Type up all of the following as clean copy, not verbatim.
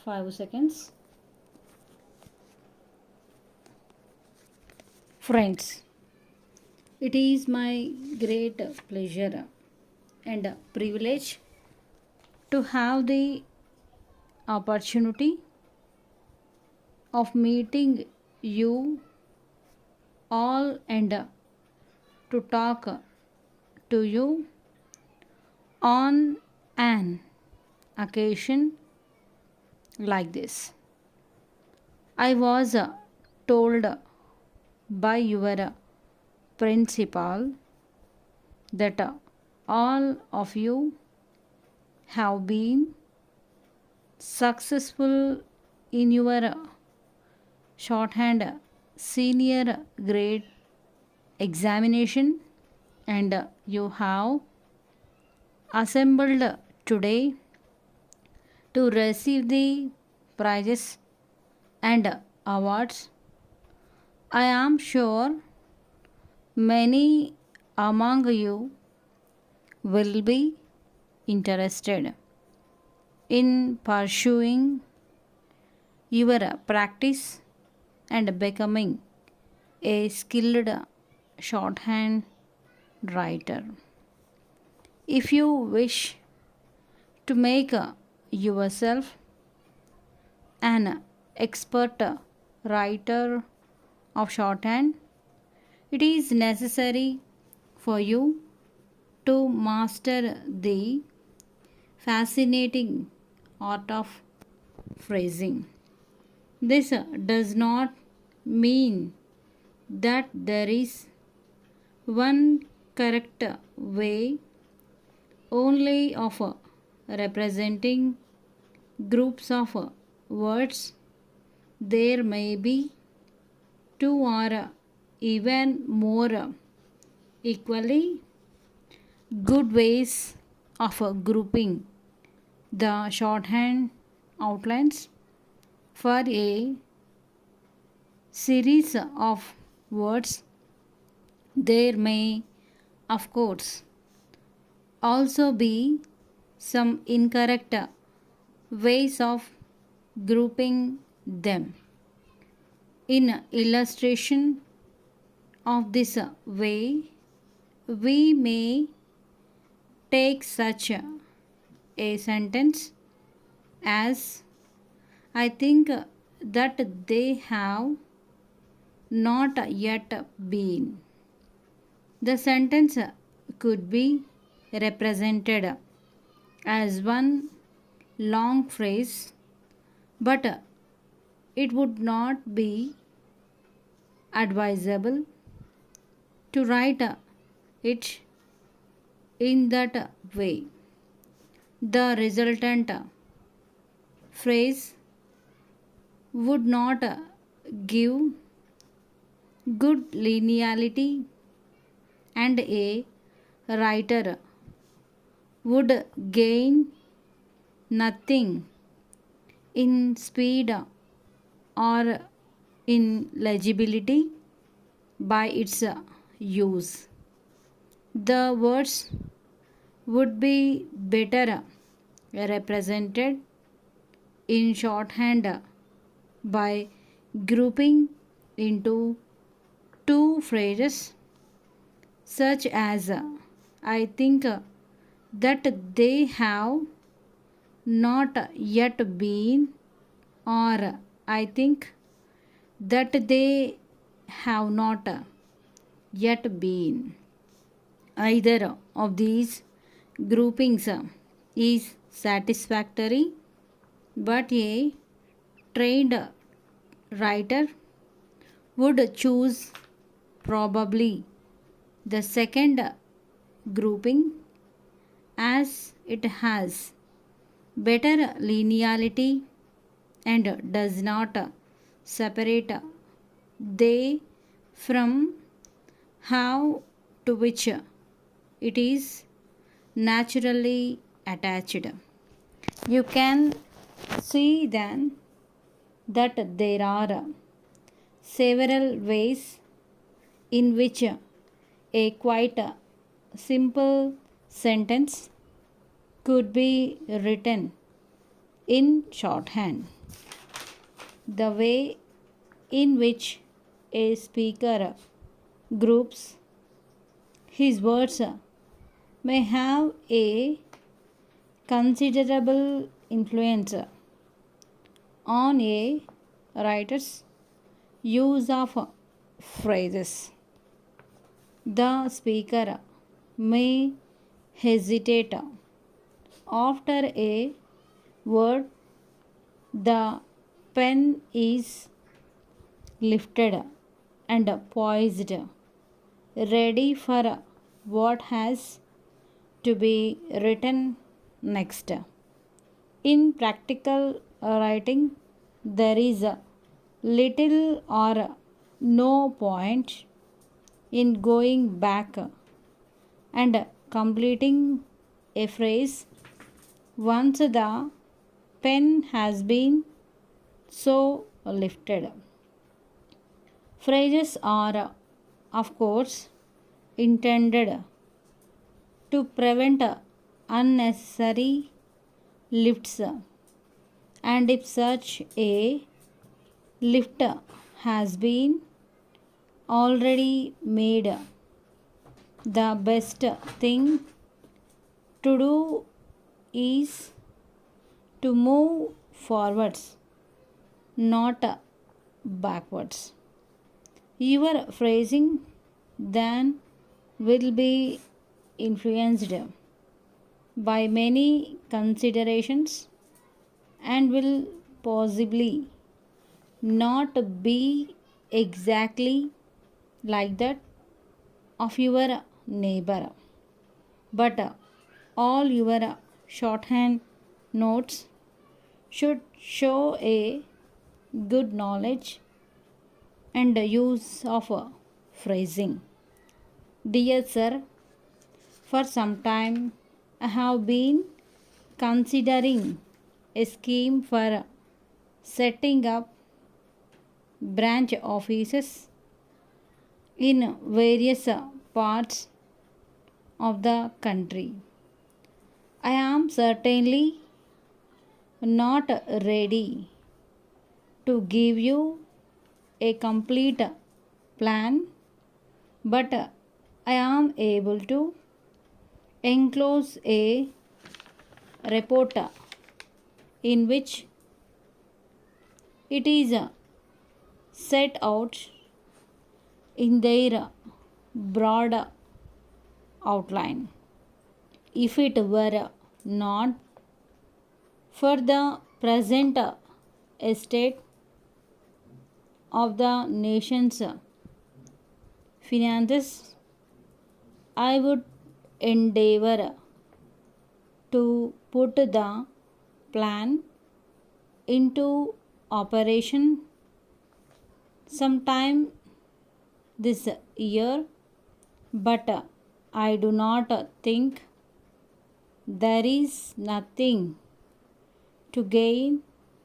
5 seconds. Friends, it is my great pleasure and privilege to have the opportunity of meeting you all and to talk to you on an occasion like this. I was told by your principal that all of you have been successful in your shorthand senior grade examination and you have assembled today to receive the prizes and awards. I am sure many among you will be interested in pursuing your practice and becoming a skilled shorthand writer. If you wish to make yourself an expert writer of shorthand, it is necessary for you to master the fascinating art of phrasing. This does not mean that there is one correct way only of representing groups of words. There may be two or even more equally good ways of grouping the shorthand outlines for a series of words. There may, of course, also be some incorrect ways of grouping them. In illustration of this way, we may take such a sentence as I think that they have not yet been. The sentence could be represented as one long phrase, but it would not be advisable to write it in that way. The resultant phrase would not give good linearity and a writer would gain nothing in speed or in legibility by its use. The words would be better represented in shorthand by grouping into two phrases such as I think that they have not yet been or I think that they have not yet been. Either of these groupings is satisfactory, but a trained writer would choose probably the second grouping as it has better linearity and does not separate they from how to which it is naturally attached. You can see then that there are several ways in which a quite simple sentence could be written in shorthand. The way in which a speaker groups his words may have a considerable influence on a writer's use of phrases. The speaker may hesitate after a word, the pen is lifted and poised, ready for what has to be written next. In practical writing, there is little or no point in going back and completing a phrase once the pen has been so lifted. Phrases are, of course, intended to prevent unnecessary lifts, and if such a lift has been already made, the best thing to do is to move forwards, not backwards. Your phrasing then will be influenced by many considerations and will possibly not be exactly like that of your neighbor, but all your shorthand notes should show a good knowledge and use of phrasing. Dear sir, for some time I have been considering a scheme for setting up branch offices in various parts of the country. I am certainly not ready to give you a complete plan, but I am able to enclose a report in which it is set out in their broad outline. If it were not for the present state of the nation's finances, I would endeavor to put the plan into operation sometime this year, but I do not think there is nothing to gain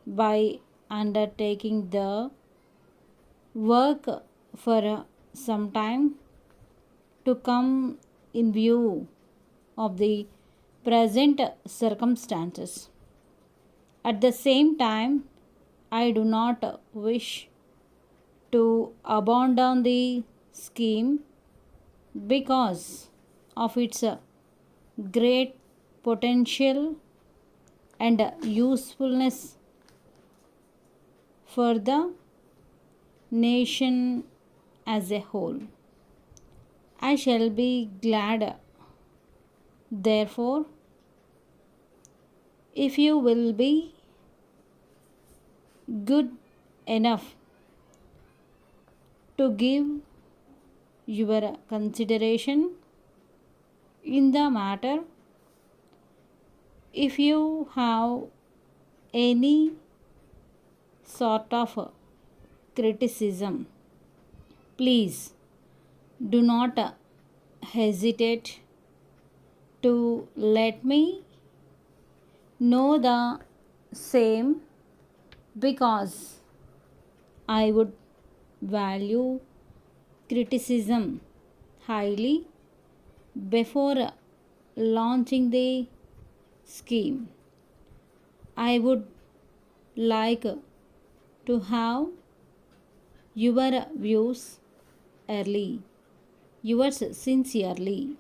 by undertaking the work for some time to come in view of the present circumstances. At the same time, I do not wish to abandon the scheme because of its great potential and usefulness for the nation as a whole. I shall be glad, therefore, if you will be good enough to give your consideration in the matter. If you have any sort of criticism, please do not hesitate to let me know the same, because I would value criticism highly before launching the scheme. I would like to have your views early. Yours sincerely.